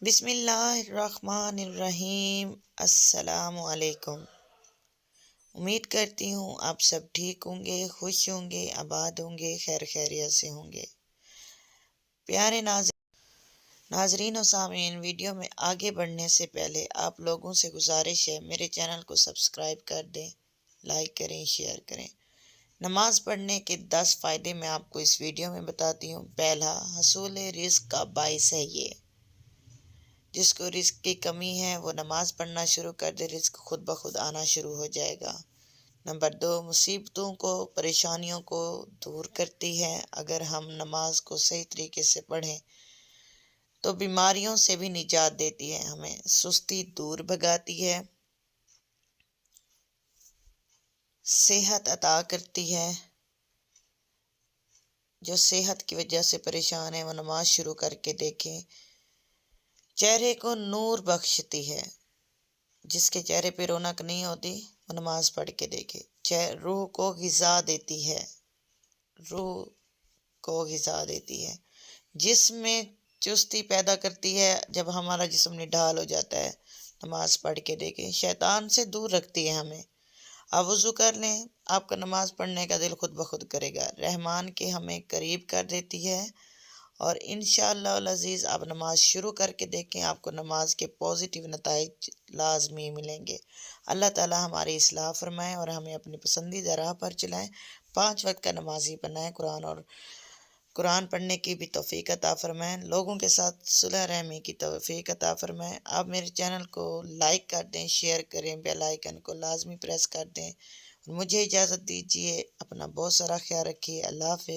بسم اللہ الرحمن الرحیم۔ السلام علیکم۔ امید کرتی ہوں آپ سب ٹھیک ہوں گے، خوش ہوں گے، آباد ہوں گے، خیر خیریت سے ہوں گے۔ پیارے ناظرین و سامعین، ویڈیو میں آگے بڑھنے سے پہلے آپ لوگوں سے گزارش ہے میرے چینل کو سبسکرائب کر دیں، لائک کریں، شیئر کریں۔ نماز پڑھنے کے 10 فائدے میں آپ کو اس ویڈیو میں بتاتی ہوں۔ پہلا، حصول رزق کا باعث ہے یہ۔ جس کو رزق کی کمی ہے وہ نماز پڑھنا شروع کر دے، رزق خود بخود آنا شروع ہو جائے گا۔ نمبر 2، مصیبتوں کو، پریشانیوں کو دور کرتی ہے۔ اگر ہم نماز کو صحیح طریقے سے پڑھیں تو بیماریوں سے بھی نجات دیتی ہے، ہمیں سستی دور بھگاتی ہے، صحت عطا کرتی ہے۔ جو صحت کی وجہ سے پریشان ہے وہ نماز شروع کر کے دیکھیں۔ چہرے کو نور بخشتی ہے۔ جس کے چہرے پہ رونق نہیں ہوتی وہ نماز پڑھ کے دیکھے۔ روح کو غذا دیتی ہے، روح کو غذا دیتی ہے۔ جسم میں چستی پیدا کرتی ہے، جب ہمارا جسم نڈھال ہو جاتا ہے۔ نماز پڑھ کے دیکھیں۔ شیطان سے دور رکھتی ہے ہمیں۔ آپ وضو کر لیں، آپ کا نماز پڑھنے کا دل خود بخود کرے گا۔ رحمان کے ہمیں قریب کر دیتی ہے، اور انشاءاللہ العزیز آپ نماز شروع کر کے دیکھیں، آپ کو نماز کے پازیٹیو نتائج لازمی ملیں گے۔ اللہ تعالی ہماری اصلاح فرمائے اور ہمیں اپنی پسندیدہ راہ پر چلائیں، 5 وقت کا نمازی بنائیں، قرآن پڑھنے کی بھی توفیق عطا فرمائیں، لوگوں کے ساتھ صلح رحمی کی توفیق عطا فرمائیں۔ آپ میرے چینل کو لائک کر دیں، شیئر کریں، بیل آئیکن کو لازمی پریس کر دیں۔ مجھے اجازت دیجیے، اپنا بہت سارا خیال رکھیے۔ اللہ حافظ۔